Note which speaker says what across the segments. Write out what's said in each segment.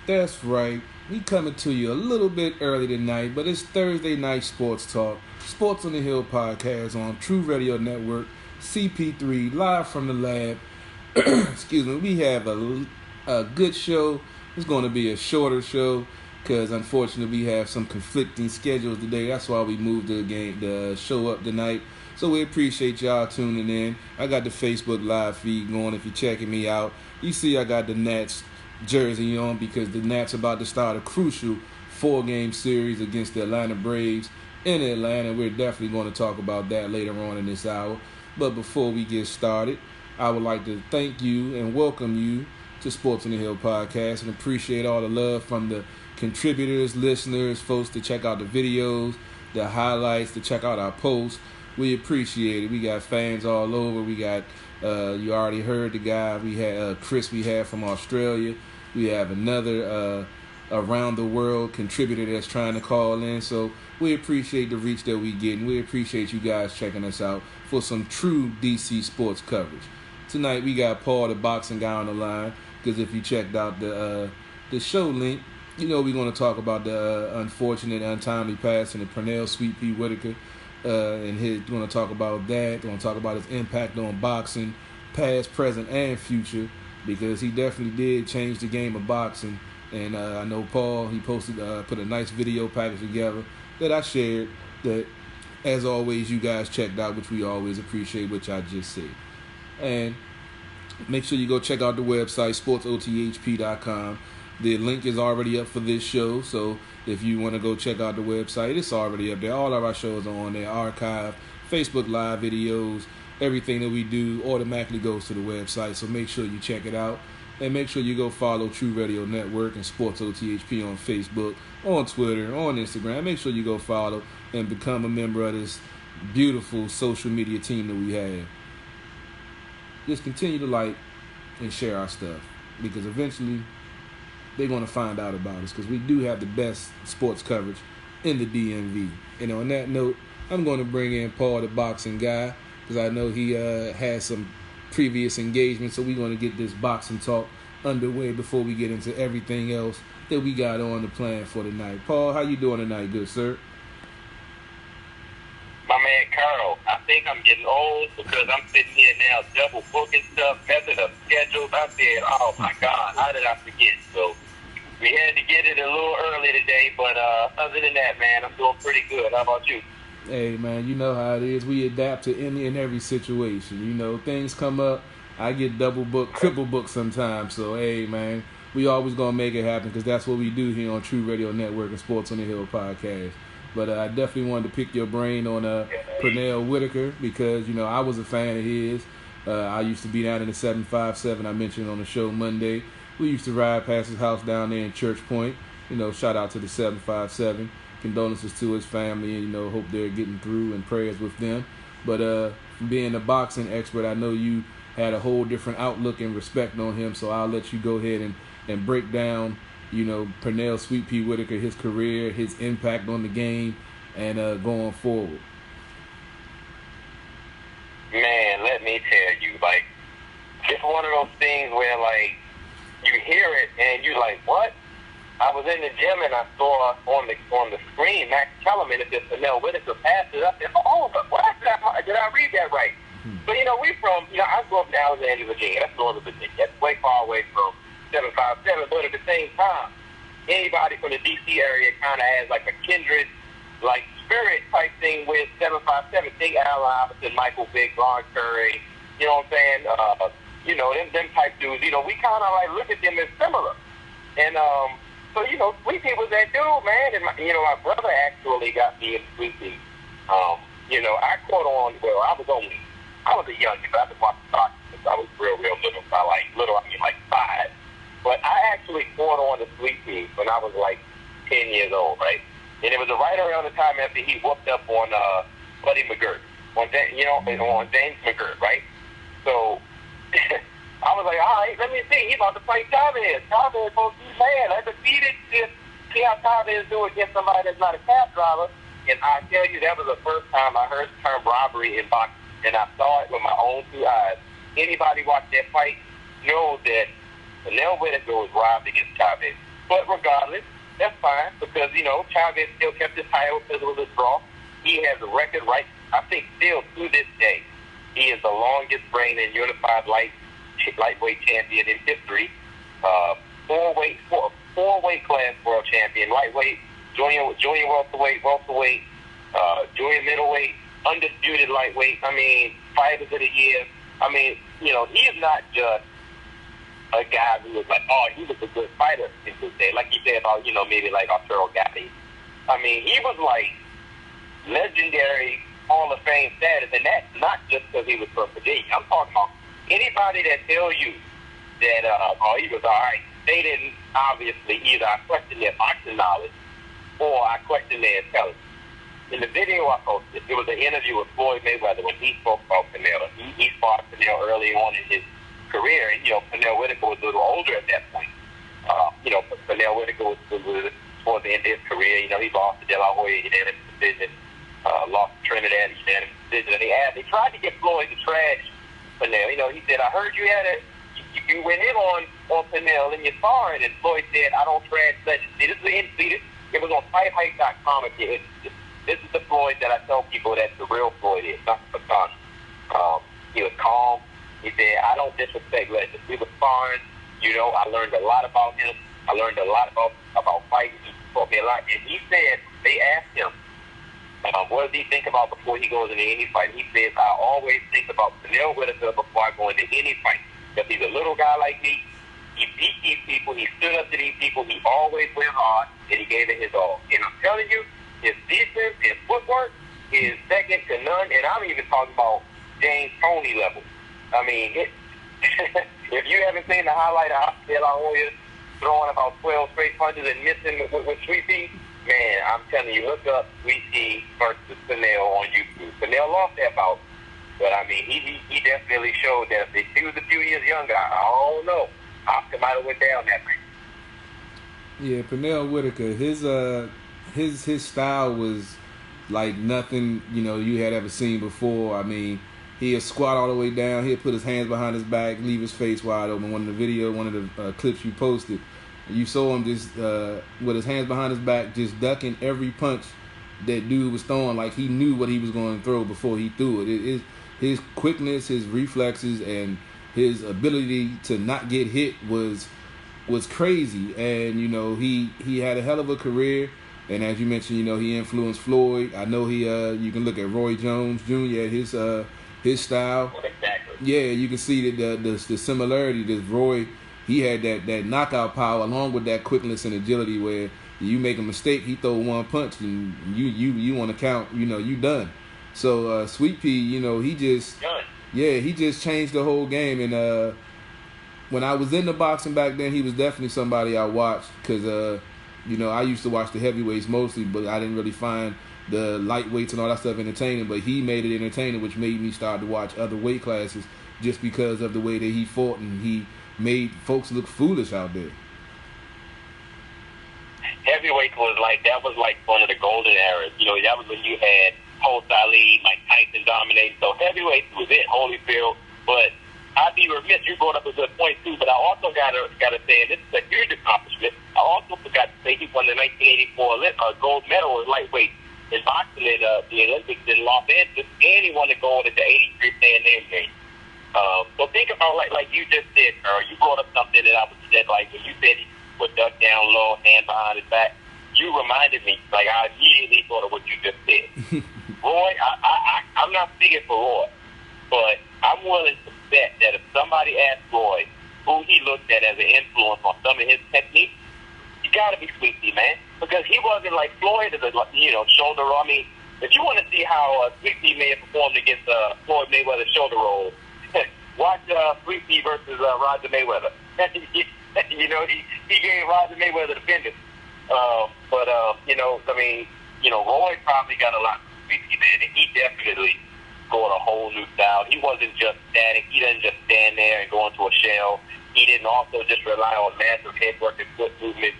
Speaker 1: That's right. We coming to you a little bit early tonight, but it's Thursday night sports talk. Sports on the Hill podcast on True Radio Network, CP3, live from the lab. Excuse me. We have a good show. It's going to be a shorter show because unfortunately we have some conflicting schedules today. That's why we moved the show up tonight. So we appreciate y'all tuning in. I got the Facebook live feed going. If you're checking me out, you see I got the Nats jersey on because the Nats about to start a crucial 4-game series against the Atlanta Braves in Atlanta. We're definitely going to talk about that later on in this hour. But before we get started, I would like to thank you and welcome you to Sports on the Hill podcast and appreciate all the love from the contributors, listeners, folks to check out the videos, the highlights, to check out our posts. We appreciate it. We got fans all over. We got, you already heard the guy. We had Chris we had from Australia. We have another around the world contributor that's trying to call in. So we appreciate the reach that we get, and we appreciate you guys checking us out for some true DC sports coverage. Tonight we got Paul, the boxing guy, on the line, because if you checked out the show link, you know we're going to talk about the unfortunate, untimely passing of Pernell Sweet Pea Whitaker. And he's going to talk about that. Going to talk about his impact on boxing, past, present, and future, because he definitely did change the game of boxing. And I know Paul, he posted, put a nice video package together that I shared. That, as always, you guys checked out, which we always appreciate, which I just said. And make sure you go check out the website, SportsOTHP.com. The link is already up for this show, so if you want to go check out the website, it's already up there. All of our shows are on there, archived, Facebook Live videos, everything that we do automatically goes to the website, so make sure you check it out. And make sure you go follow True Radio Network and SportsOTHP on Facebook, on Twitter, on Instagram. Make sure you go follow and become a member of this beautiful social media team that we have. Just continue to like and share our stuff, because eventually they're going to find out about us, because we do have the best sports coverage in the DMV. And on that note, I'm going to bring in Paul, the boxing guy, because I know he has some previous engagements. So we're going to get this boxing talk underway before we get into everything else that we got on the plan for tonight. Paul, how you doing tonight, good sir?
Speaker 2: My man Carl, I think I'm getting old because I'm sitting here now double booking stuff, messing up schedules. I said, oh my God, how did I forget? So we had to get it a little early today, but other than that, man, I'm doing pretty good. How about you?
Speaker 1: Hey, man, you know how it is. We adapt to any and every situation. You know, things come up. I get double booked, triple booked sometimes. So, hey, man, we always going to make it happen, because that's what we do here on True Radio Network and Sports on the Hill podcast. But I definitely wanted to pick your brain on Pernell Whitaker, because, you know, I was a fan of his. I used to be down in the 757 I mentioned on the show Monday. We used to ride past his house down there in Church Point. You know, shout out to the 757. Condolences to his family, and, you know, hope they're getting through, and prayers with them. But being a boxing expert, I know you had a whole different outlook and respect on him, so I'll let you go ahead and break down, you know, Pernell Sweet Pea Whitaker, his career, his impact on the game, and going forward.
Speaker 2: Man, let me tell you, like, it's one of those things where, like, you hear it and you're like, what? I was in the gym and I saw on the screen Max Kellerman at the Pernell Whitaker passed it up. And, but what? Did I read that right? But, you know, I grew up in Alexandria, Virginia. That's northern Virginia. That's way far away from 757. But at the same time, anybody from the D.C. area kind of has like a kindred, like, spirit type thing with 757. Think Allen Iverson, Michael Vick, Ron Curry, you know what I'm saying? You know, them type dudes, you know, we kind of like look at them as similar. And, so, you know, Sweet Pea was that dude, man. And, my brother actually got me into Sweet Pea. You know, I caught on, well, I was a young kid. I've been watching soccer since I was real little. By like 5. But I actually caught on to Sweet Pea when I was like 10 years old, right? And it was right around the time after he whooped up on Buddy McGirt, on James McGirt, right? So I was like, all right, let me see. He's about to fight Chavez. Chavez supposed to be mad. Undefeated. See how Chavez do against somebody that's not a cab driver. And I tell you, that was the first time I heard the term robbery in boxing. And I saw it with my own 2 eyes. Anybody watch that fight knows that Pernell Whitaker was robbed against Chavez. But regardless, that's fine because, Chavez still kept his title because it was a draw. He has a record right, I think still to this day, he is the longest reigning unified lightweight champion in history. Four-weight class world champion, lightweight, junior welterweight, junior middleweight, undisputed lightweight. I mean, fighters of the year. I mean, he is not just a guy who was like, oh, he was a good fighter in his day. Like you said about, maybe like Arturo Gatti. I mean, he was like legendary Hall of Fame status, and that's not just because he was from Virginia. I'm talking about anybody that tell you that, he was all right, they didn't obviously either I question their boxing knowledge or I question their intelligence. In the video I posted, it was an interview with Floyd Mayweather when he spoke about Canelo. He fought Canelo early on in his career, and, Canelo Whitaker was a little older at that point. Canelo Whitaker was towards the end of his career. He lost to De La Hoya, unanimous decision. Lost to Trinidad, unanimous decision. And they tried to get Floyd to trash Canelo. He said, I heard you went in on Canelo in your sparring, and Floyd said, I don't trash legends. See, this is it was on FightHype.com. This is the Floyd that I tell people that the real Floyd is, not the facade. He was calm. He said, I don't disrespect legends. We were sparring. I learned a lot about him. I learned a lot about fighting. He taught me a lot. And he said, they asked him, what does he think about before he goes into any fight? He says, I always think about Canelo Whitaker before I go into any fight. Because he's a little guy like me. He beat these people. He stood up to these people. He always went hard, and he gave it his all. And I'm telling you, his defense, his footwork is second to none. And I'm even talking about James Toney level. I mean, if you haven't seen the highlight of De La Hoya throwing about 12 straight punches and missing with Sweet Pea, man, I'm telling you, look up Sweet Pea versus Canelo on YouTube. Canelo lost that bout, but I mean, he definitely showed that if he was a few years younger, I don't know, Oscar might have went down that night.
Speaker 1: Yeah, Canelo Whitaker, his style was like nothing you had ever seen before. I mean, he'd squat all the way down. He'd put his hands behind his back, leave his face wide open. One of the clips you posted, you saw him just with his hands behind his back, just ducking every punch that dude was throwing. Like he knew what he was going to throw before he threw it. His quickness, his reflexes, and his ability to not get hit was crazy. And he had a hell of a career. And as you mentioned, he influenced Floyd. I know you can look at Roy Jones Jr. at his style.
Speaker 2: Exactly.
Speaker 1: Yeah, you can see the similarity. That Roy, he had that knockout power along with that quickness and agility where you make a mistake, he throw one punch and you want to count, you done. So Sweet Pea, he just
Speaker 2: done.
Speaker 1: Yeah, he just changed the whole game. And when I was in the boxing back then, he was definitely somebody I watched because I used to watch the heavyweights mostly, but I didn't really find the lightweights and all that stuff entertaining. But he made it entertaining, which made me start to watch other weight classes just because of the way that he fought, and he made folks look foolish out there.
Speaker 2: Heavyweight was like one of the golden eras. That was when you had post Ali, Mike Tyson dominating. So heavyweight was it, Holyfield. But I'd be remiss, you brought up a good point too, but I also gotta say, and this is a huge accomplishment, I also forgot to say he won the 1984 gold medal in lightweight in boxing at the Olympics in Los Angeles, and he won the gold at the 83 Pan Am Games. So think about like you just said, Earl, you brought up something that I was said, like when you said he would duck down low, hand behind his back, you reminded me, like I immediately thought of what you just said. Roy, I'm not speaking for Roy, but I'm willing to bet that if somebody asked Roy who he looked at as an influence on some of his techniques, you got to be Sweet Pea, man, because he wasn't like Floyd as a shoulder roll. I mean, if you want to see how Sweet Pea may have performed against Floyd Mayweather's shoulder roll, watch Sweet Pea versus Roger Mayweather. He gave Roger Mayweather the business. Roy probably got a lot from Sweet Pea, man, and he definitely scored a whole new style. He wasn't just static. He didn't just stand there and go into a shell. He didn't also just rely on massive head work and foot movement.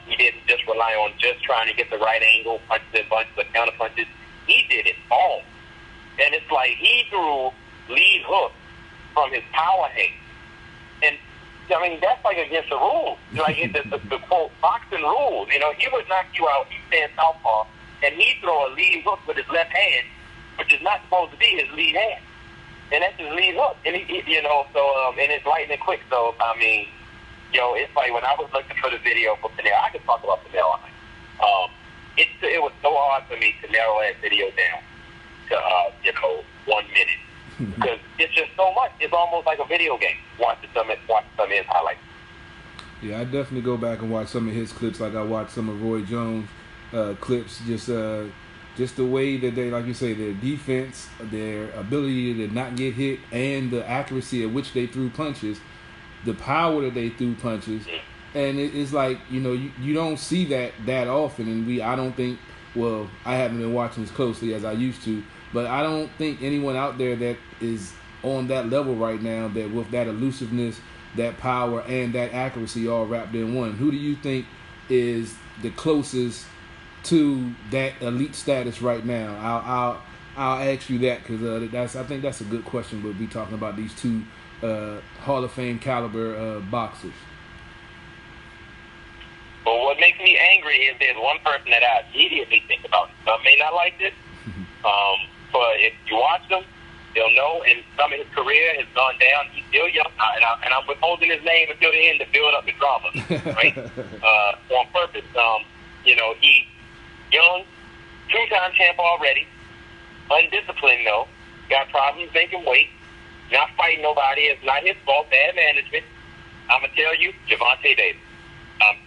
Speaker 2: He didn't just rely on just trying to get the right angle, punches and bunches, but counter punches. He did it all. And it's like he threw lead hooks from his power hand. And I mean, that's like against the rules. Like the quote boxing rules. You know, he would knock you out. He's stand southpaw, and he throw a lead hook with his left hand, which is not supposed to be his lead hand, and that's his lead hook. And he you know, so and it's lightning quick. So I mean, yo, it's like when I was looking for the video for Pinero, I could talk about Pinero all night. It was so hard for me to narrow that video down to 1 minute because it's just so much. It's almost like a video game. Watching some of his highlights.
Speaker 1: Yeah, I definitely go back and watch some of his clips, like I watched some of Roy Jones' clips. Just the way that they, like you say, their defense, their ability to not get hit, and the accuracy at which they threw punches, the power that they threw punches. And it's like, you know, you don't see that often, and I don't think, well, I haven't been watching as closely as I used to, but I don't think anyone out there that is on that level right now, that with that elusiveness, that power, and that accuracy all wrapped in one. Who do you think is the closest to that elite status right now? I'll ask you that because I think that's a good question. We'll be talking about these two Hall of Fame caliber boxers.
Speaker 2: Well, what makes me angry is there's one person that I immediately think about. Some may not like this, but if you watch them, they'll know. And some of his career has gone down. He's still young, and I'm withholding his name until the end to build up the drama, right? On purpose. You know, he's young, two-time champ already, undisciplined though, got problems making weight, not fighting nobody. It's not his fault. Bad management. I'm gonna tell you, Gervonta Davis.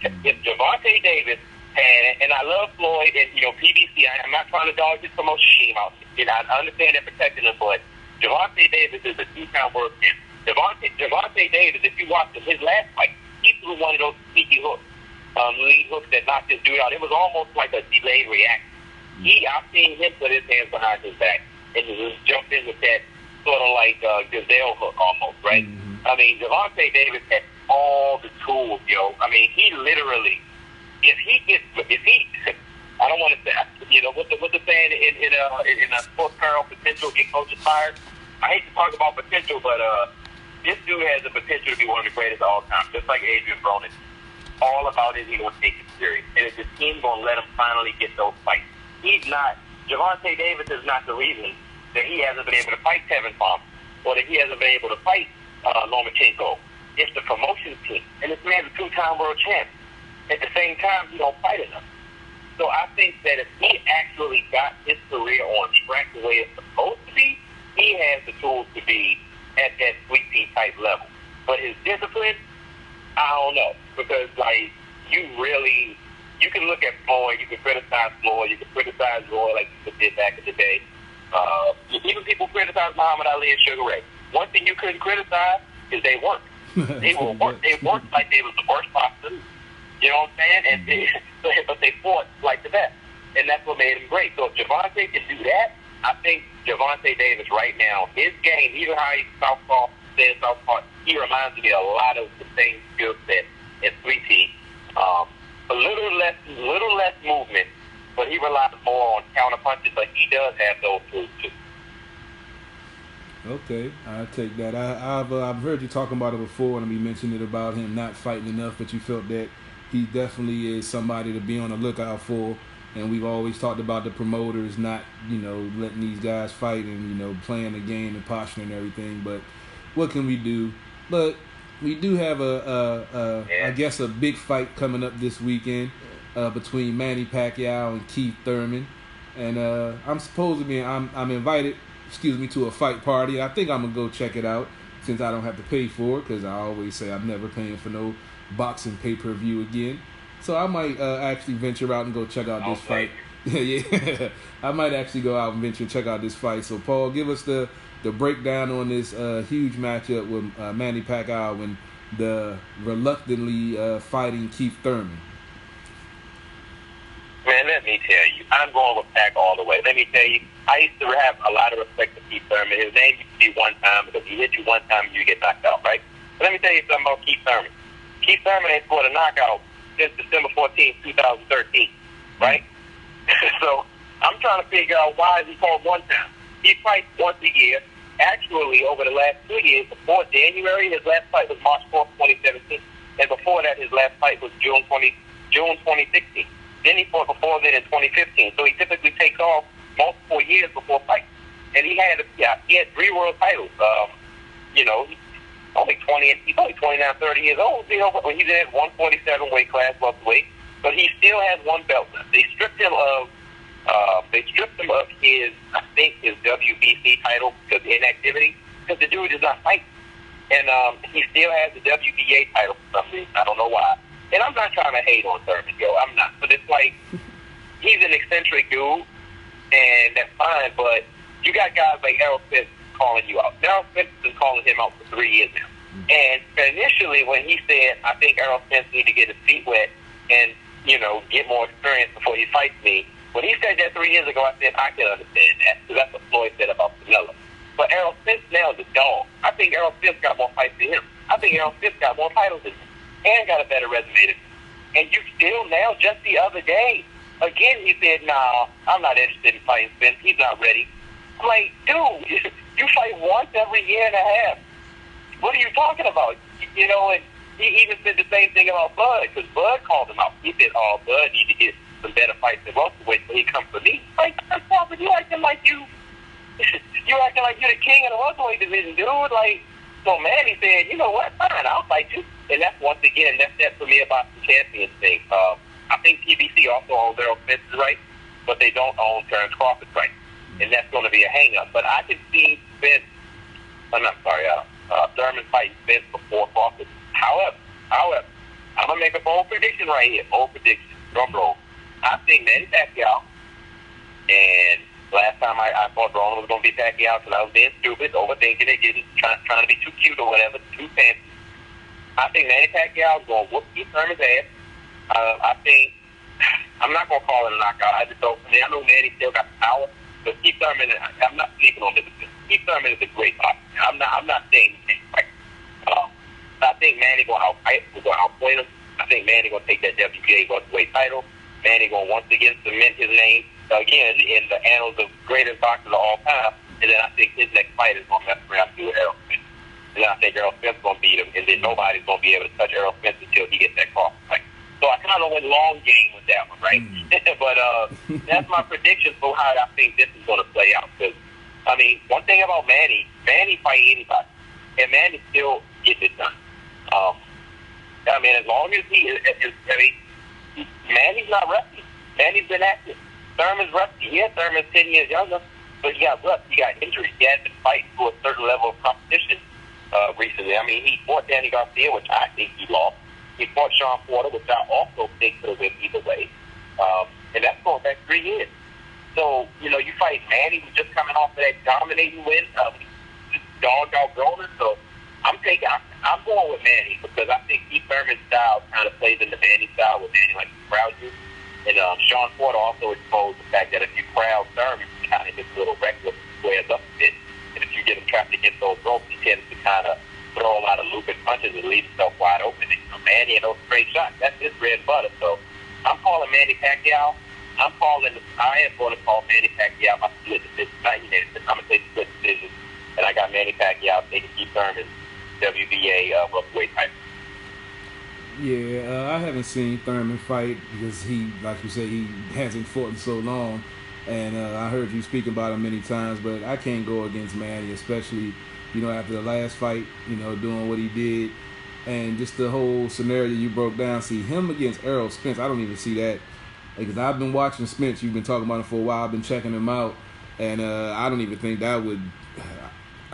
Speaker 2: If Gervonta Davis had, and I love Floyd and, you know, PBC, I'm not trying to dog his promotion scheme out. You know, I understand they're protecting him, but Gervonta Davis is a two-time world champ. Gervonta Davis, if you watch his last fight, he threw one of those sneaky hooks, lead hooks that knocked this dude out. It was almost like a delayed reaction. I've seen him put his hands behind his back and just jump in with that sort of like gazelle hook almost, right? Mm-hmm. I mean, Gervonta Davis had all the tools, yo. I mean, he literally, if he, I don't want to say, you know, what's the saying in a sports peril, potential get coaches fired. I hate to talk about potential, but this dude has the potential to be one of the greatest of all time, just like Adrian Broner. All about it, he's going to take it serious, and if the team's going to let him finally get those fights. Gervonta Davis is not the reason that he hasn't been able to fight Tevin Farmer, or that he hasn't been able to fight Lomachenko. It's the promotion team, and this man's a two-time world champ. At the same time, he don't fight enough. So I think that if he actually got his career on track the way it's supposed to be, he has the tools to be at that Sweet Pea type level. But his discipline, I don't know, because like you can look at Floyd, you can criticize Floyd, you can criticize Roy like you did back in the day. Even people criticize Muhammad Ali and Sugar Ray. One thing you couldn't criticize is they worked. They worked like they was the worst boxers. You know what I'm saying? But they fought like the best, and that's what made him great. So if Gervonta can do that, I think Gervonta Davis right now, his game, even how he's southpaw, he reminds me a lot of the same skill set as 3T. A little less movement, but he relies more on counter punches. But he does have those tools too.
Speaker 1: Okay, I take that. I've heard you talking about it before, and we mentioned it about him not fighting enough, but you felt that he definitely is somebody to be on the lookout for. And we've always talked about the promoters not, you know, letting these guys fight and, you know, playing the game and posturing and everything. But what can we do? But we do have I guess a big fight coming up this weekend between Manny Pacquiao and Keith Thurman. And I'm invited, to a fight party. I think I'm going to go check it out since I don't have to pay for it, because I always say I'm never paying for no boxing pay-per-view again. So I might actually venture out and go check out this fight. Yeah, I might actually go out and venture and check out this fight. So, Paul, give us the breakdown on this huge matchup with Manny Pacquiao and the reluctantly fighting Keith Thurman.
Speaker 2: Man, let me tell you, I'm going with Pac all the way. Let me tell you, I used to have a lot of respect for Keith Thurman. His name used to be one time, because he hit you one time and you get knocked out, right? But let me tell you something about Keith Thurman. Keith Thurman ain't scored a knockout since December 14, 2013, right? So I'm trying to figure out why is he called one time. He fights once a year. actually, over the last 2 years, before January, his last fight was March 4th, 2017. And before that, his last fight was June 2016. Then he fought before then in 2015. So he typically takes off multiple years before fights. And he had 3 world titles. You know, he's only 29, 30 years old. You know, when he's in at 147 weight class, welterweight, but he still has one belt left. They stripped him of his, I think, his WBC title because of inactivity, because the dude does not fight. And he still has the WBA title for some reason. I don't know why. And I'm not trying to hate on Thurman, yo. I'm not. But it's like, he's an eccentric dude, and that's fine, but you got guys like Errol Spence calling you out. Errol Spence has been calling him out for 3 years now. And initially, when he said, I think Errol Spence needs to get his feet wet and, you know, get more experience before he fights me, when he said that 3 years ago, I said, I can understand that, because that's what Floyd said about Canelo. But Errol Spence now is a dog. I think Errol Spence got more fights than him. I think Errol Spence got more titles than him and got a better resume than him. And you still now, just the other day, again, he said, nah, I'm not interested in fighting Spence. He's not ready. I'm like, dude, you fight once every year and a half. What are you talking about? You know, and he even said the same thing about Bud, because Bud called him out. He said, oh, Bud need to get some better fights than welterweight, so he comes for me. Like, but you acting like you're the king of the welterweight division, dude. Like, so Manny said, you know what, fine, I'll fight you. And that's, once again, that's for me about the champions thing. I think PBC also owns Errol Spence's rights, but they don't own Terrence Crawford's rights. And that's going to be a hang-up. But I can see Thurman fighting Spence before Crawford. However, I'm going to make a bold prediction right here. Bold prediction. Drum roll. I think Manny Pacquiao, and last time I thought Roland was going to be Pacquiao because I was being stupid, overthinking it, trying to be too cute or whatever, too fancy. I think Manny Pacquiao is going to whoop Keith Thurman's ass. I think, I'm not going to call it a knockout. I know Manny still got the power, but Keith Thurman, I'm not sleeping on this. Keith Thurman is a great boxer. I'm not saying he can't fight. I think Manny going to outplay him. I think Manny going to take that WBA welterweight title. Manny going to once again cement his name again in the annals of greatest boxers of all time. And then I think his next fight is going to mess around with Errol Spence. And then I think Errol Spence is going to beat him. And then nobody's going to be able to touch Errol Spence until he gets that Crawford fight. So I kind of went long game with that one, right? But that's my prediction for how I think this is going to play out. Because, I mean, one thing about Manny fight anybody. And Manny still gets it done. I mean, as long as Manny's not rusty. Manny's been active. Thurman's rusty. Yeah, Thurman's 10 years younger, but he got rust. He got injuries. He hasn't been fighting for a certain level of competition recently. I mean, he fought Danny Garcia, which I think he lost. He fought Sean Porter, which I also think could have been either way. And that's going back 3 years. So, you know, you fight Manny, who's just coming off of that dominating win. Dogged out Roman. So I'm going with Manny because I think Keith Thurman's style kind of plays in the Manny style with Manny like to crowd you. And Sean Porter also exposed the fact that if you crowd Thurman, he kind of gets a little reckless, squares up a bit. And if you get him trapped against those ropes, he tends to kind of throw a lot of looping punches and leave himself wide open. And, you know, Manny and those straight shots, that's his bread and butter. So I'm calling Manny Pacquiao. I am going to call Manny Pacquiao my split decision. Not unanimous. I'm going to take split decision. And I got Manny Pacquiao taking Keith Thurman's WBA welterweight title.
Speaker 1: Yeah, I haven't seen Thurman fight because he, like you said, he hasn't fought in so long. And I heard you speak about him many times, but I can't go against Manny, especially, you know, after the last fight, you know, doing what he did. And just the whole scenario you broke down, see him against Errol Spence, I don't even see that. Because I've been watching Spence, you've been talking about him for a while, I've been checking him out, and I don't even think that would,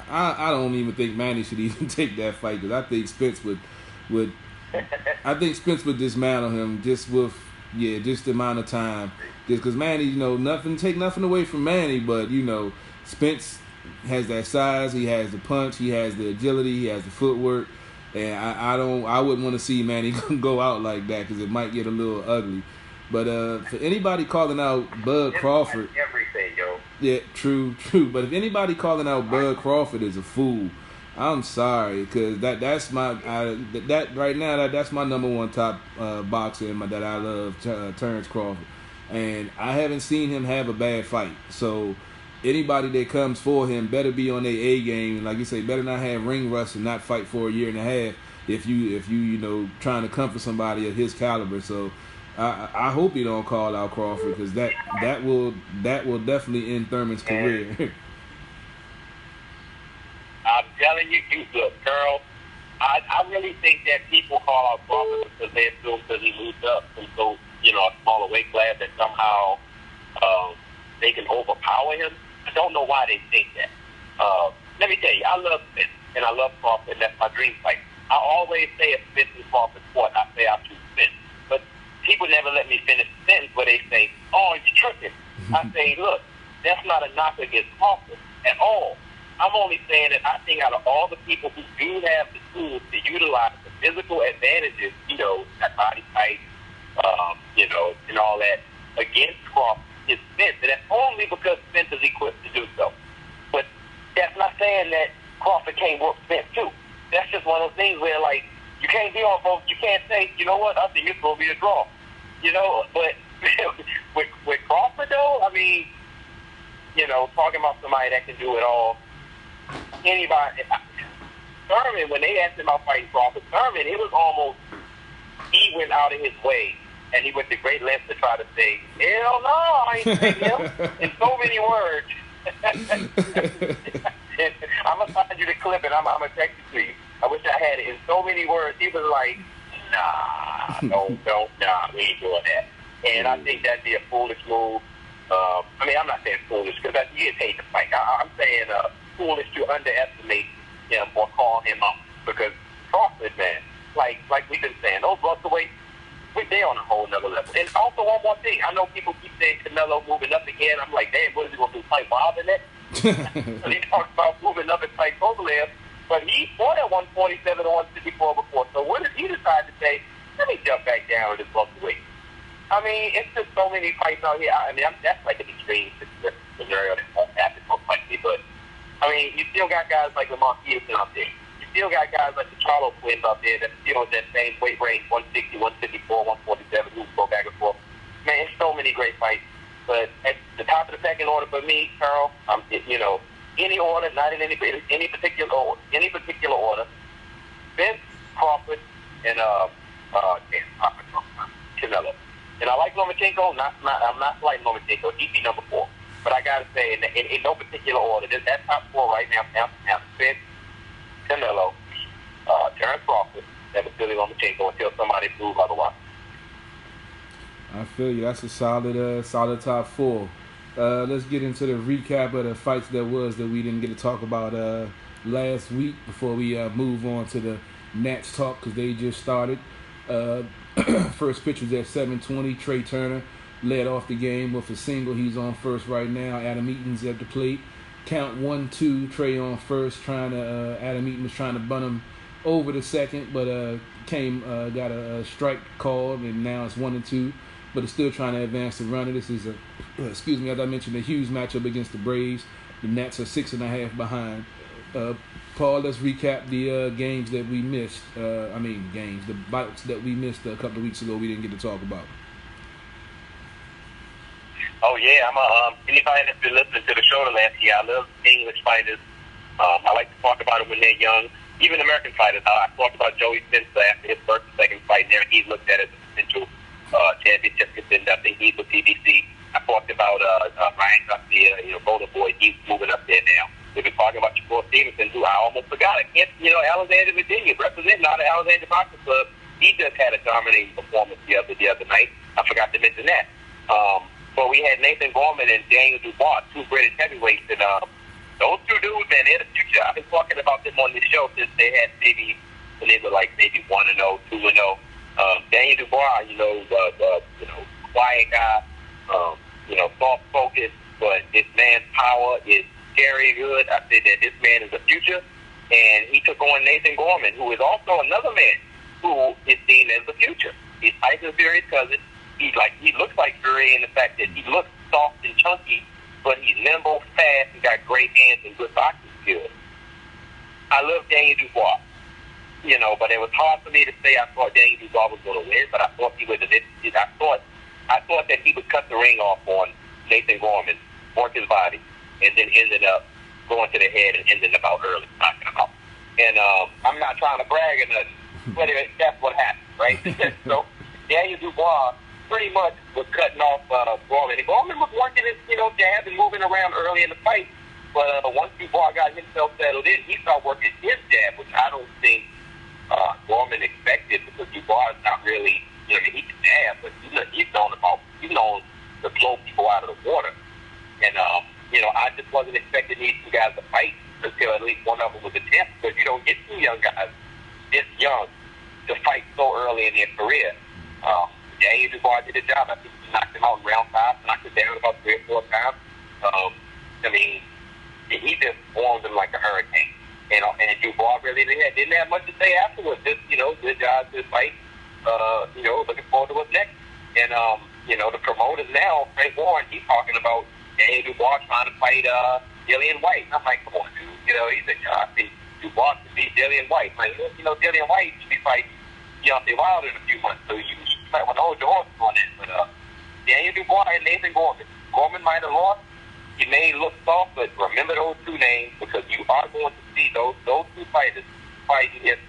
Speaker 1: I don't even think Manny should even take that fight, because I think Spence would dismantle him just with, just the amount of time. Just because Manny, you know, take nothing away from Manny, but, you know, Spence has that size, he has the punch, he has the agility, he has the footwork, and I wouldn't want to see Manny go out like that, because it might get a little ugly. But for anybody calling out Bud Crawford,
Speaker 2: everything, yo.
Speaker 1: Yeah, true. But if anybody calling out Bud Crawford is a fool, I'm sorry, because that's my right now that's my number one top boxer that I love, Terrence Crawford, and I haven't seen him have a bad fight. So anybody that comes for him better be on their A game. Like you say, better not have ring rust and not fight for a year and a half if you trying to comfort somebody of his caliber. So I hope he don't call out Crawford, because that will definitely end Thurman's career.
Speaker 2: I'm telling you, look, Carl, I really think that people call out Crawford because they assume that he moved up from a smaller weight class, that somehow they can overpower him. I don't know why they think that. Let me tell you, I love Spence, and I love Crawford, and that's my dream fight. I always say if Spence and Crawford fought, I say I choose Spence. But people never let me finish the sentence where they say, oh, you're tripping. I say, look, that's not a knock against Crawford at all. I'm only saying that I think out of all the people who do have the tools to utilize the physical advantages, that body type, and all that against Crawford is Spence. And that's only because Spence is equipped to do so. But that's not saying that Crawford can't work Spence too. That's just one of those things where, like, you can't be on both. You can't say, you know what, I think it's going to be a draw. But with Crawford, though, I mean, talking about somebody that can do it all, anybody. Thurman, when they asked him about fighting Crawford, Thurman, it was almost, he went out of his way, and he went to great lengths to try to say, hell no, I ain't saying him, in so many words. I'm going to find you the clip, and I'm going to text it to you. I wish I had it. In so many words, he was like, nah, we ain't doing that. And I think that'd be a foolish move. I'm not saying foolish, because you get paid to fight. I'm saying foolish to underestimate him or call him out, because Crawford, man, like we've been saying, those welterweights, they're on a whole nother level. And also, one more thing, I know people keep saying Canelo moving up again. I'm like, damn, what is he going to do, fight Bob in it? He talks about moving up and fight Kovalev, but he fought at 147 or 154 before. So what if he decide to say, let me jump back down to this welterweight? I mean, it's just so many fights out here. That's like an extreme scenario that won't happen most likely. But, you still got guys like Lamont Peterson out there. You still got guys like the Charlo twins out there that still in that same weight range, 160, 154, 147, who go back and forth. Man, it's so many great fights. But at the top of the second order for me, Carl, any order, not in any particular order, Spence, Crawford, and Canelo. And I like Lomachenko. I'm not slighting Lomachenko. He'd be number 4. But I gotta say, in no particular order, that top 4 right now, Spence, Canelo, Terrence Crawford, and Vasily Lomachenko, until somebody proves otherwise.
Speaker 1: I feel you. That's a solid top 4. Let's get into the recap of the fights that we didn't get to talk about last week before we move on to the Nats talk, because they just started. First pitch was at 7:20. Trey Turner led off the game with a single. He's on first right now. Adam Eaton's at the plate. Count 1-2. Trey on first. Adam Eaton was trying to bunt him over the second, but got a strike called, and now it's 1-2. But it's still trying to advance the runner. This is as I mentioned, a huge matchup against the Braves. The Nats are 6.5 behind. Paul, let's recap the games that we missed. The bouts that we missed a couple of weeks ago we didn't get to talk about.
Speaker 2: Oh, yeah. Anybody that's been listening to the show the last year, I love English fighters. I like to talk about them when they're young. Even American fighters. I talked about Joey Spencer after his first and second fight there. He looked at it as a potential championship contender. I think he's with PBC. I talked about Ryan Garcia, Golden Boy. He's moving up there now. We've been talking about Shakur Stevenson, who I almost forgot. Alexander, Virginia, representing out of Alexander Boxing Club. He just had a dominating performance the other night. I forgot to mention that. But we had Nathan Gorman and Daniel Dubois, 2 British heavyweights, and those 2 dudes, man, they're the future. I've been talking about them on this show since they had when they were like maybe 1-0, 2-0. Daniel Dubois, quiet guy, soft focused, but this man's power is very good. I said that this man is the future, and he took on Nathan Gorman, who is also another man who is seen as the future. He's Tyson Fury's cousin. He looks like Fury in the fact that he looks soft and chunky, but he's nimble, fast, and got great hands and good boxing skills. I love Daniel Dubois, but it was hard for me to say I thought Daniel Dubois was going to win, but I thought he would. I thought that he would cut the ring off on Nathan Gorman, work his body. and then ended up going to the head and ended up out early, knocking him out. And I'm not trying to brag or nothing, but that's what happened, right? So Daniel Dubois pretty much was cutting off Gorman. And Gorman was working his, jab and moving around early in the fight. But once Dubois got himself settled in, he started working his jab, which I don't think Gorman expected, because Dubois is not really, he can jab, but he's known to blow people out of the water. And, I just wasn't expecting these two guys to fight until at least one of them was a champ, because you don't get two young guys this young to fight so early in their career. Daniel Dubois did a job. I think he knocked him out in round 5, knocked him down about 3 or 4 times. He just formed him like a hurricane. And Dubois really didn't have much to say afterwards. Just, good job, good fight. Looking forward to what's next. And, the promoters now, Frank Warren, he's talking about Daniel Dubois trying to fight Dillian White. I'm like, come on, dude. He said, I think Dubois should beat Dillian White. Like, Dillian White should be fighting Deontay Wilder in a few months. So you might want to hold your horses on that. But Daniel Dubois and Nathan Gorman. Gorman might have lost. He may look soft, but remember those two names, because you are going to see those two fighters fighting against,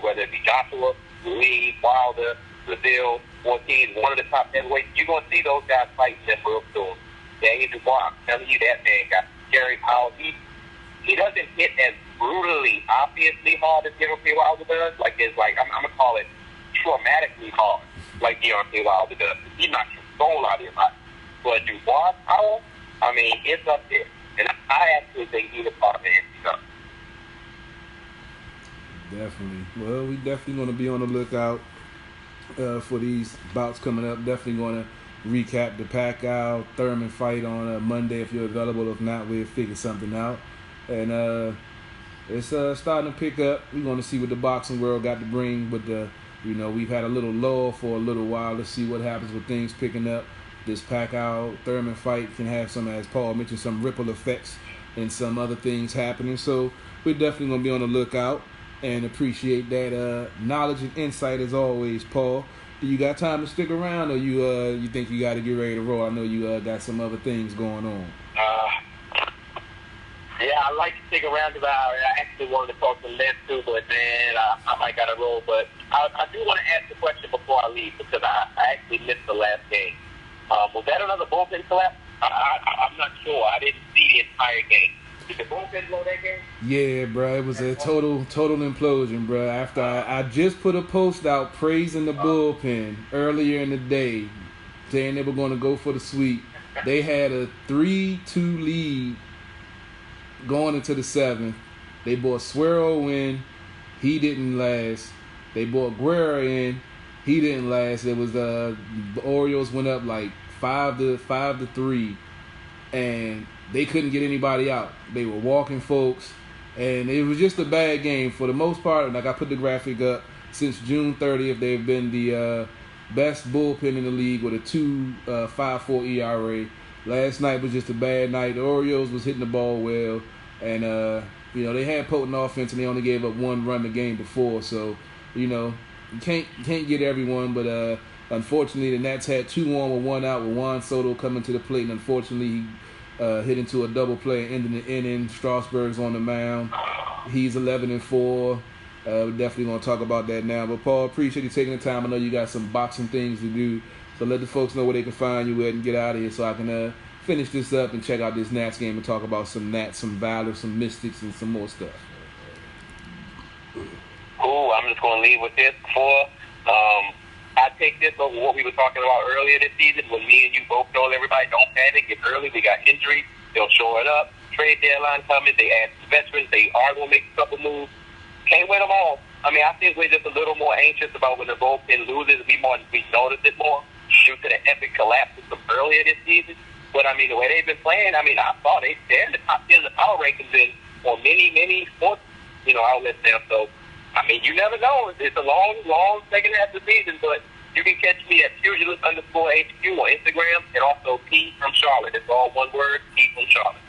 Speaker 2: whether it be Joshua, Lee, Wilder, Brazil, Ortiz, one of the top heavyweights. You're going to see those guys fighting them real soon. Daniel Dubois, I'm telling you, that man got scary power. He doesn't hit as brutally, obviously hard as Deontay Wilder does. I'm going to call it traumatically hard, like Deontay Wilder does. He knocks your soul out of your body. But Dubois' power, it's up there. And I actually think he's a part of the NC.
Speaker 1: Definitely. Well, we definitely going to be on the lookout for these bouts coming up. Definitely going to recap the Pacquiao Thurman fight on Monday if you're available. If not, we'll figure something out. And it's starting to pick up. We're going to see what the boxing world got to bring. But we've had a little lull for a little while. Let's see what happens with things picking up. This Pacquiao Thurman fight can have some, as Paul mentioned, some ripple effects and some other things happening. So we're definitely going to be on the lookout and appreciate that knowledge and insight as always, Paul. Do you got time to stick around, or you think you got to get ready to roll? I know you got some other things going on.
Speaker 2: Yeah, I like to stick around because I actually wanted to talk to Les too, but man, I might got to roll. But I do want to ask a question before I leave, because I actually missed the last game. Was that another bullpen collapse? I'm not sure. I didn't see the entire game. Did the bullpen blow that game?
Speaker 1: Yeah, bro. It was a total implosion, bro. After I just put a post out praising the bullpen earlier in the day, saying they were going to go for the sweep. They had a 3-2 lead going into the 7th. They brought Suero in. He didn't last. They brought Guerra in. He didn't last. It was the Orioles went up like 5-3, and they couldn't get anybody out. They were walking folks, and it was just a bad game for the most part. Like, I put the graphic up, since June 30th, they've been the best bullpen in the league with a 2.54 ERA. Last night was just a bad night. The Orioles was hitting the ball well, and they had potent offense, and they only gave up 1 run the game before. So, you can't get everyone, but unfortunately the Nats had 2 on with 1 out, with Juan Soto coming to the plate, and unfortunately he hit into a double play ending the inning. Strasburg's on the mound. He's 11-4. We're definitely going to talk about that now. But Paul, appreciate you taking the time. I know you got some boxing things to do, so let the folks know where they can find you at and get out of here, so I can finish this up and check out this Nats game and talk about some Nats, some Valor, some Mystics, and some more stuff.
Speaker 2: Cool. I'm just going to leave with this before. I take this over what we were talking about earlier this season when me and you both told everybody, don't panic. It's early. We got injuries. They'll show it up. Trade deadline coming. They add veterans. They are going to make a couple moves. Can't win them all. I think we're just a little more anxious about when the bullpen loses. We notice it more due to the epic collapses from earlier this season. But, the way they've been playing, I thought they're in the top 10 of the power rankings on many sports, outlets now. So, you never know. It's a long second half of the season, but you can catch me at Pugilist_HQ on Instagram, and also P from Charlotte. It's all one word, P from Charlotte.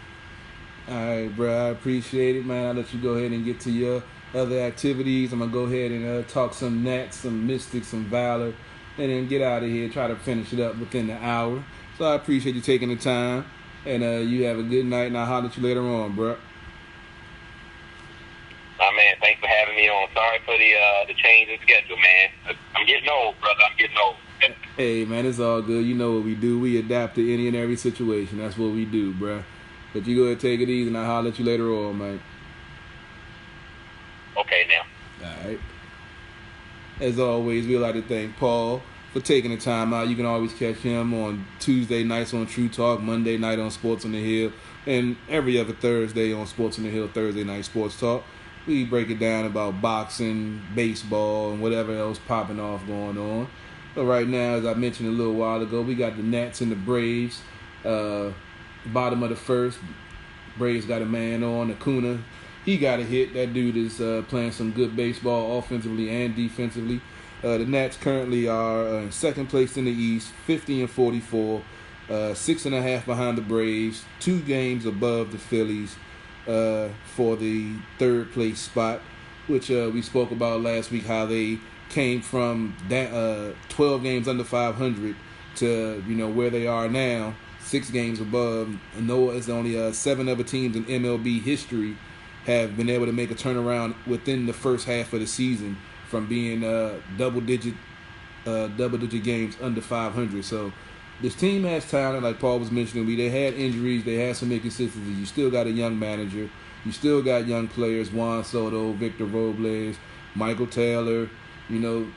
Speaker 1: All right, bro. I appreciate it, man. I'll let you go ahead and get to your other activities. I'm going to go ahead and talk some Nats, some Mystics, some Valor, and then get out of here, try to finish it up within the hour. So I appreciate you taking the time. And you have a good night, and I'll holler at you later on, bro.
Speaker 2: Man, thanks for having me on. Sorry for the change in schedule, man. I'm getting old, brother. I'm getting old.
Speaker 1: Hey, man, it's all good. You know what we do. We adapt to any and every situation. That's what we do, bro. But you go ahead and take it easy, and I'll holler at you later on, man.
Speaker 2: Okay, now.
Speaker 1: All right. As always, we'd like to thank Paul for taking the time out. You can always catch him on Tuesday nights on True Talk, Monday night on Sports on the Hill, and every other Thursday on Sports on the Hill, Thursday night Sports Talk. We break it down about boxing, baseball, and whatever else popping off going on. But right now, as I mentioned a little while ago, we got the Nats and the Braves. Bottom of the first, Braves got a man on, Acuna. He got a hit. That dude is playing some good baseball offensively and defensively. The Nats currently are in second place in the East, 50-44, 6.5 behind the Braves, 2 games above the Phillies for the third place spot, which we spoke about last week, how they came from 12 games under 500 to where they are now, 6 games above. And though it's only 7 other teams in MLB history have been able to make a turnaround within the first half of the season from being double digit games under 500. So this team has talent, like Paul was mentioning. They had injuries, they had some inconsistencies. You still got a young manager, you still got young players, Juan Soto, Victor Robles, Michael Taylor,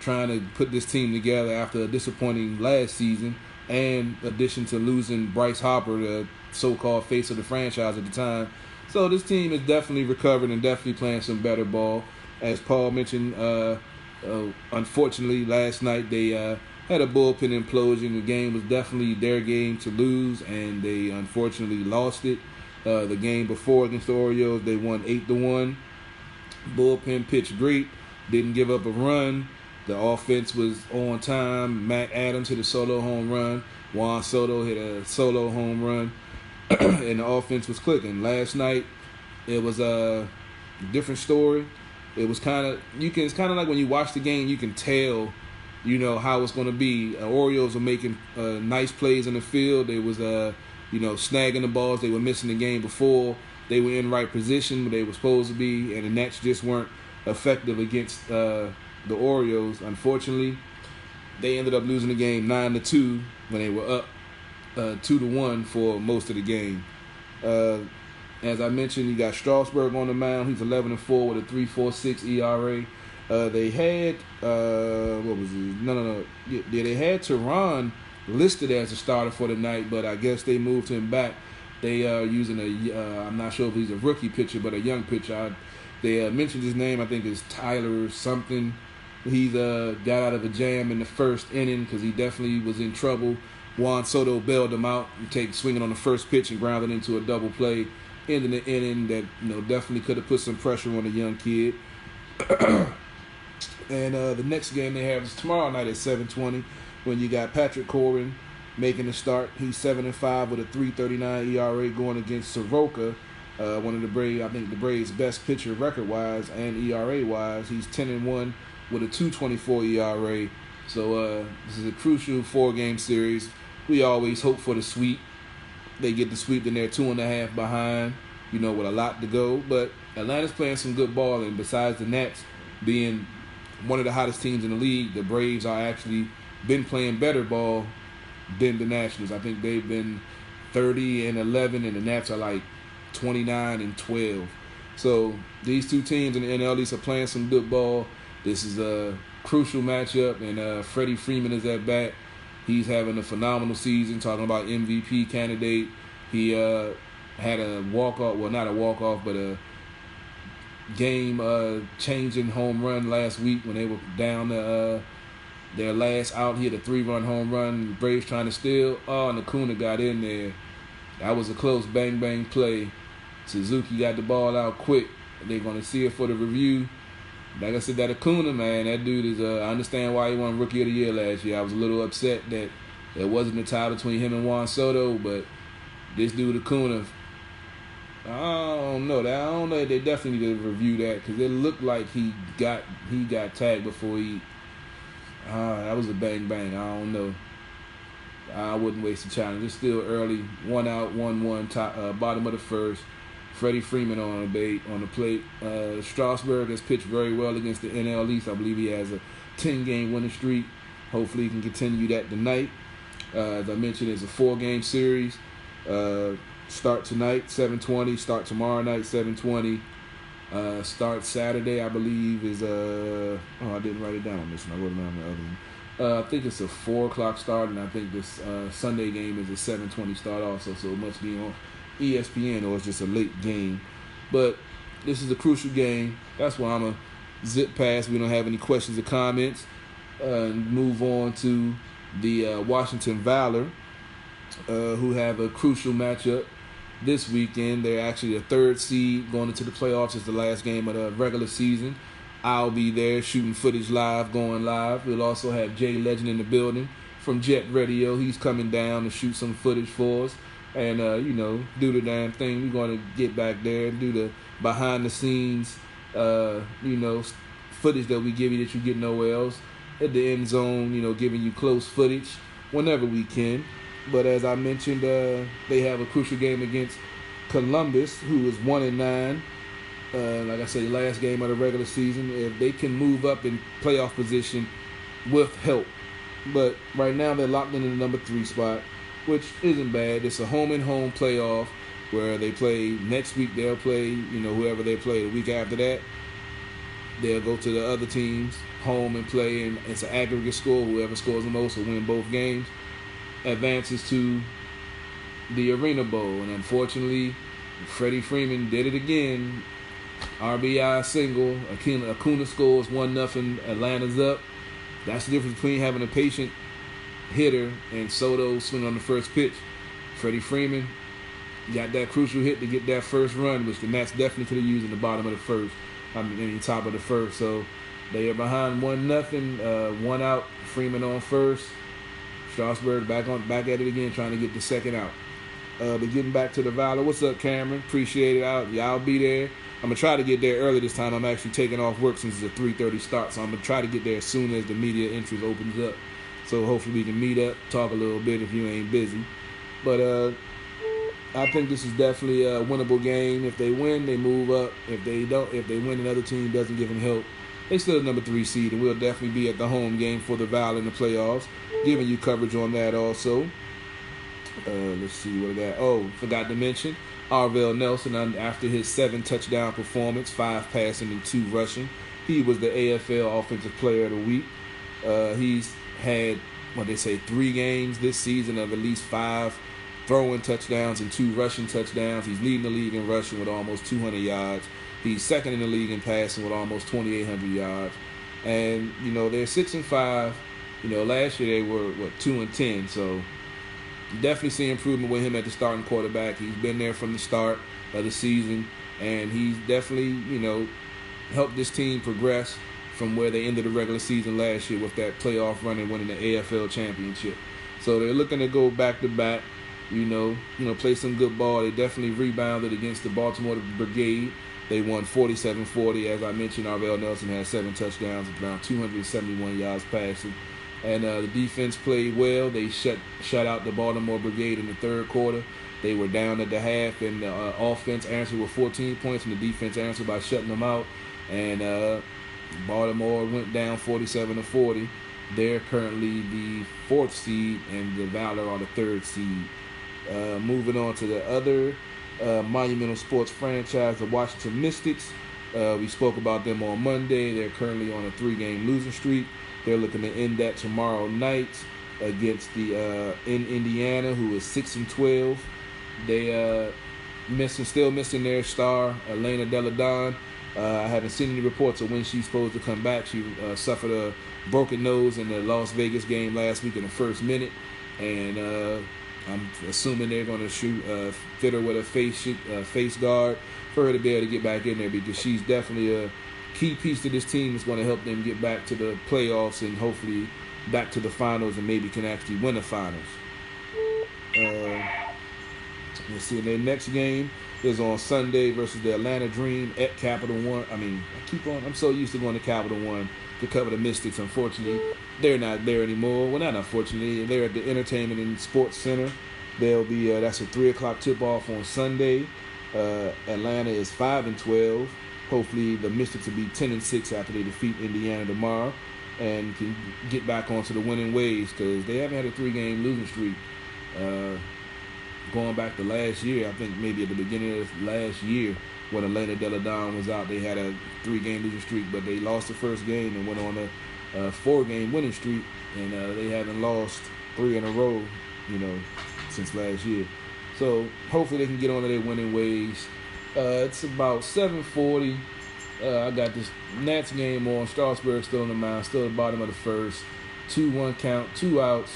Speaker 1: trying to put this team together after a disappointing last season, and in addition to losing Bryce Harper, the so-called face of the franchise at the time. So this team is definitely recovered and definitely playing some better ball. As Paul mentioned, unfortunately, last night they had a bullpen implosion. The game was definitely their game to lose, and they unfortunately lost it. The game before against the Orioles, they won 8-1. Bullpen pitched great, didn't give up a run. The offense was on time. Matt Adams hit a solo home run. Juan Soto hit a solo home run. And the offense was clicking. Last night, it was a different story. It was it's kind of like when you watch the game, you can tell, how it's going to be. Orioles were making nice plays in the field. They was, snagging the balls they were missing the game before. They were in right position where they were supposed to be, and the Nets just weren't effective against the Orioles. Unfortunately, they ended up losing the game 9-2 when they were up 2-1 for most of the game. As I mentioned, you got Strasburg on the mound. He's 11-4 with a 3.46 ERA. They had they had Tehran listed as a starter for the night, but I guess they moved him back. They are using I'm not sure if he's a rookie pitcher, but a young pitcher. They mentioned his name. I think it's Tyler something. He's got out of a jam in the first inning because he definitely was in trouble. Juan Soto bailed him out, swinging on the first pitch and grounded into a double play, ending the inning that definitely could have put some pressure on the young kid. And the next game they have is tomorrow night at 7:20, when you got Patrick Corbin making the start. He's 7-5 with a 3.39 ERA going against Soroka, one of the Braves' best pitcher record-wise and ERA-wise. He's 10-1 with a 2.24 ERA. So this is a crucial 4-game series. We always hope for the sweep. They get the sweep, then they're 2.5 behind, with a lot to go. But Atlanta's playing some good ball, and besides the Nats being one of the hottest teams in the league, the Braves are actually been playing better ball than the Nationals. I think they've been 30-11, and the Nats are like 29-12. So these two teams in the NL East are playing some good ball. This is a crucial matchup, and Freddie Freeman is at bat. He's having a phenomenal season, talking about MVP candidate. He had a walk-off, well, not a walk-off, but a game-changing home run last week when they were down their last out. He had a 3-run home run. Braves trying to steal. Oh, and Acuna got in there. That was a close bang-bang play. Suzuki got the ball out quick. They're going to see it for the review. Like I said, that Acuna, man, that dude is, I understand why he won Rookie of the Year last year. I was a little upset that there wasn't a tie between him and Juan Soto, but this dude Acuna, I don't know. They definitely need to review that, because it looked like he got tagged before he, that was a bang-bang. I don't know. I wouldn't waste the challenge. It's still early. 1 out, 1-1, bottom of the first. Freddie Freeman on the plate. Strasburg has pitched very well against the NL East. I believe he has a 10-game winning streak. Hopefully he can continue that tonight. As I mentioned, it's a 4-game series. Start tonight, 7:20. Start tomorrow night, 7:20. Start Saturday, I believe, is I didn't write it down on this one. I wrote it down on the other one. I think it's a 4 o'clock start, and I think this Sunday game is a 7:20 start also, so it must be on ESPN or it's just a late game. But this is a crucial game. That's why I'm going to zip past. We don't have any questions or comments. And move on to the Washington Valor, who have a crucial matchup this weekend. They're actually a 3rd seed going into the playoffs. It's the last game of the regular season. I'll be there shooting footage live, going live. We'll also have Jay Legend in the building from Jet Radio. He's coming down to shoot some footage for us and, do the damn thing. We're going to get back there and do the behind-the-scenes, footage that we give you that you get nowhere else. At the end zone, giving you close footage whenever we can. But as I mentioned, they have a crucial game against Columbus, who is 1-9. Like I said, last game of the regular season. If they can move up in playoff position with help. But right now they're locked into the number 3 spot, which isn't bad. It's a home-and-home playoff where they play next week. They'll play, whoever they play. The week after that, they'll go to the other teams home and play, and it's an aggregate score. Whoever scores the most will win both games. Advances to the Arena Bowl, and unfortunately, Freddie Freeman did it again. RBI single. Acuna scores 1-0. Atlanta's up. That's the difference between having a patient hitter and Soto swing on the first pitch. Freddie Freeman got that crucial hit to get that first run, which the Nats definitely could have used in the bottom of the first. In the top of the first. So they are behind 1-0. 1 out. Freeman on first. Strasburg back at it again, trying to get the second out. But getting back to the Valor. What's up, Cameron? Appreciate it. I'll be there. I'm going to try to get there early this time. I'm actually taking off work since it's a 3:30 start, so I'm going to try to get there as soon as the media interest opens up. So hopefully we can meet up, talk a little bit if you ain't busy. But I think this is definitely a winnable game. If they win, they move up. If they win, another team doesn't give them help, they still number 3 seed, and we'll definitely be at the home game for the Valor in the playoffs, giving you coverage on that also. Let's see what I got. Oh, forgot to mention Arvell Nelson, after his 7-touchdown performance, 5 passing and 2 rushing. He was the AFL Offensive Player of the Week. He's had, 3 games this season of at least 5 throwing touchdowns and 2 rushing touchdowns. He's leading the league in rushing with almost 200 yards. He's second in the league in passing with almost 2,800 yards. And, they're 6-5. Last year they were, 2-10. So definitely see improvement with him at the starting quarterback. He's been there from the start of the season. And he's definitely, helped this team progress from where they ended the regular season last year with that playoff run and winning the AFL championship. So they're looking to go back-to-back. Play some good ball. They definitely rebounded against the Baltimore Brigade. They won 47-40. As I mentioned, Arvell Nelson had 7 touchdowns, around 271 yards passing. And the defense played well. They shut out the Baltimore Brigade in the third quarter. They were down at the half, and the offense answered with 14 points, and the defense answered by shutting them out. And Baltimore went down 47-40. They're currently the 4th seed, and the Valor are the 3rd seed. Moving on to the other monumental sports franchise, the Washington Mystics. We spoke about them on Monday. They're currently on a 3-game losing streak. They're looking to end that tomorrow night against the in Indiana, who is 6-12. They still missing their star, Elena Deladon. I haven't seen any reports of when she's supposed to come back. She suffered a broken nose in the Las Vegas game last week in the first minute, and I'm assuming they're going to fit her with a face guard for her to be able to get back in there, because she's definitely a key piece to this team that's going to help them get back to the playoffs and hopefully back to the finals, and maybe can actually win the finals. Let's see, their next game is on Sunday versus the Atlanta Dream at Capital One. I'm so used to going to Capital One to cover the Mystics. Unfortunately, they're not there anymore. Well, not unfortunately. They're at the Entertainment and Sports Center. They'll be that's a 3:00 tip-off on Sunday. Atlanta is 5-12. Hopefully, the Mystics will be 10-6 after they defeat Indiana tomorrow, and can get back onto the winning ways because they haven't had a 3-game losing streak. Going back to last year, I think maybe at the beginning of last year when Elena Delle Donne was out, they had a 3-game losing streak, but they lost the first game and went on a 4-game winning streak, and they haven't lost 3 in a row, since last year. So hopefully they can get onto their winning ways. It's about 7:40. I got this Nats game on. Strasburg still on the mound, still at the bottom of the first. 2-1 count, 2 outs.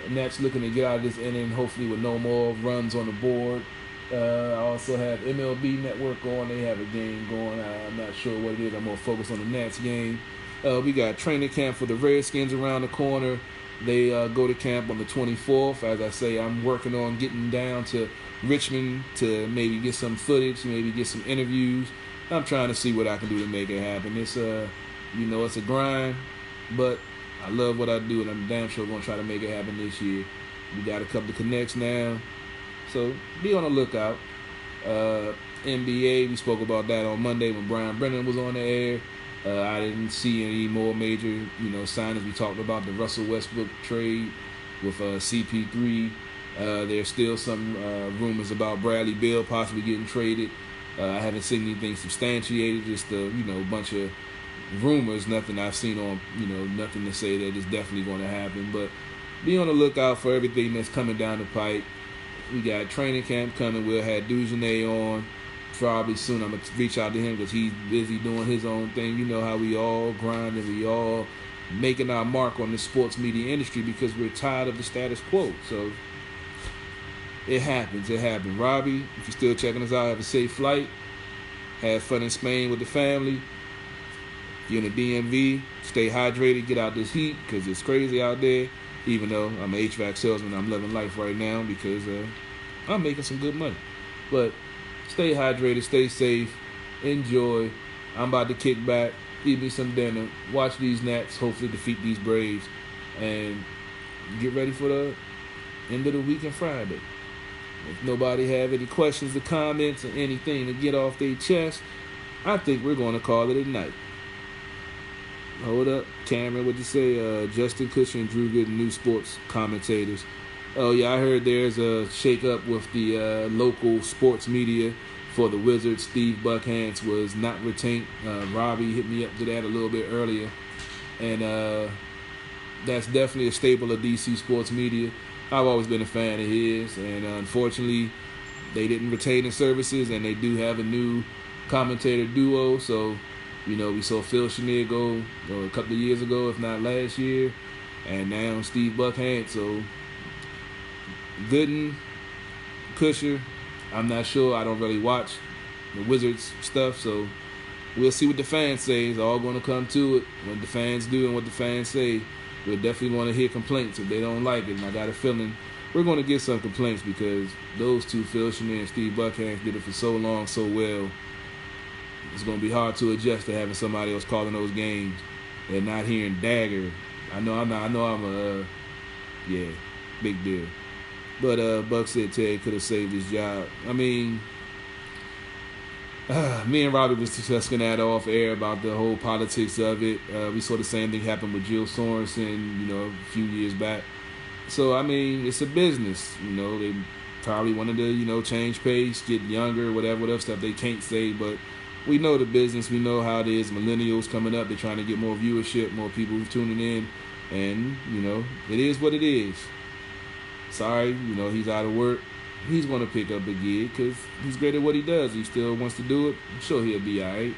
Speaker 1: Nats looking to get out of this inning, hopefully with no more runs on the board. I also have MLB Network on. They have a game going. I'm not sure what it is. I'm more focused on the Nats game. We got training camp for the Redskins around the corner. They go to camp on the 24th. As I say, I'm working on getting down to Richmond to maybe get some footage, maybe get some interviews. I'm trying to see what I can do to make it happen. It's it's a grind, but I love what I do, and I'm damn sure going to try to make it happen this year. We got a couple of connects now, so be on the lookout. NBA, we spoke about that on Monday when Brian Brennan was on the air. I didn't see any more major, signings. We talked about the Russell Westbrook trade with CP3. There's still some rumors about Bradley Beal possibly getting traded. I haven't seen anything substantiated, just a bunch of rumors, nothing I've seen on, nothing to say that it's definitely going to happen. But be on the lookout for everything that's coming down the pipe. We got training camp coming. We'll have Dujournay on probably soon. I'm going to reach out to him because he's busy doing his own thing. You know how we all grind and we all making our mark on the sports media industry because we're tired of the status quo. So it happens. Robbie, if you're still checking us out, have a safe flight. Have fun in Spain with the family. If you're in the DMV, stay hydrated, get out this heat because it's crazy out there. Even though I'm an HVAC salesman, I'm loving life right now because I'm making some good money. But stay hydrated, stay safe, enjoy. I'm about to kick back, eat me some dinner, watch these Nats hopefully defeat these Braves, and get ready for the end of the week and Friday. If nobody have any questions or comments or anything to get off their chest, I think we're going to call it a night. Hold up, Cameron, what'd you say? Justin Kutcher and Drew Gooden, new sports commentators. Oh, yeah, I heard there's a shake-up with the local sports media for the Wizards. Steve Buckhantz was not retained. Robbie hit me up to that a little bit earlier. And that's definitely a staple of DC sports media. I've always been a fan of his. And unfortunately, they didn't retain the services, and they do have a new commentator duo. So, we saw Phil Chenier go a couple of years ago, if not last year. And now Steve Buckhantz. So, Gooden, Kutcher, I'm not sure. I don't really watch the Wizards stuff, so we'll see what the fans say. It's all going to come to it. What the fans do and what the fans say. We'll definitely want to hear complaints if they don't like it. And I got a feeling we're going to get some complaints because those two, Phil Chenier and Steve Buckhantz, did it for so long, so well. It's going to be hard to adjust to having somebody else calling those games and not hearing Dagger. I know I'm a big deal. But Buck said Ted could have saved his job. I mean, me and Robbie was discussing that off air about the whole politics of it. We saw the same thing happen with Jill Sorensen, a few years back. So, I mean, it's a business. They probably wanted to, change pace, get younger, whatever stuff they can't say. But we know the business. We know how it is. Millennials coming up, they're trying to get more viewership, more people tuning in. And, it is what it is. Sorry, he's out of work. He's going to pick up a gig because he's great at what he does. He still wants to do it. I'm sure he'll be all right.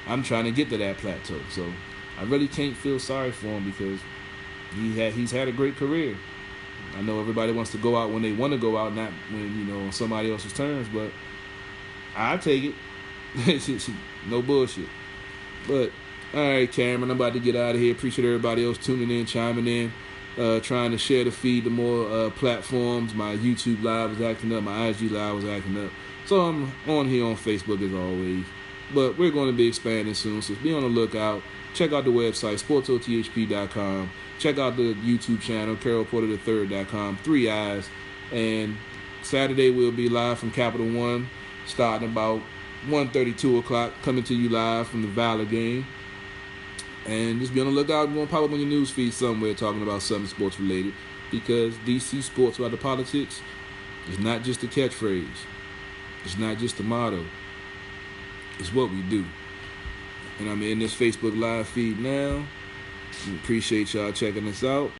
Speaker 1: I'm trying to get to that plateau. So I really can't feel sorry for him because he's had a great career. I know everybody wants to go out when they want to go out, not when, on somebody else's terms. But I'll take it. No bullshit. But, all right, Cameron, I'm about to get out of here. Appreciate everybody else tuning in, chiming in. Trying to share the feed to more platforms. My YouTube live was acting up. My IG live was acting up. So I'm on here on Facebook as always. But we're going to be expanding soon, so be on the lookout. Check out the website, SportsOTHP.com. Check out the YouTube channel, CarolPorter3rd.com, 3 eyes. And Saturday we'll be live from Capital One, starting about 1:30, 2 o'clock, coming to you live from the Valor game. And just be on the lookout. We're going to pop up on your news feed somewhere talking about something sports related, because DC Sports Without the Politics is not just a catchphrase. It's not just a motto. It's what we do. And I'm in this Facebook live feed now. We appreciate y'all checking us out.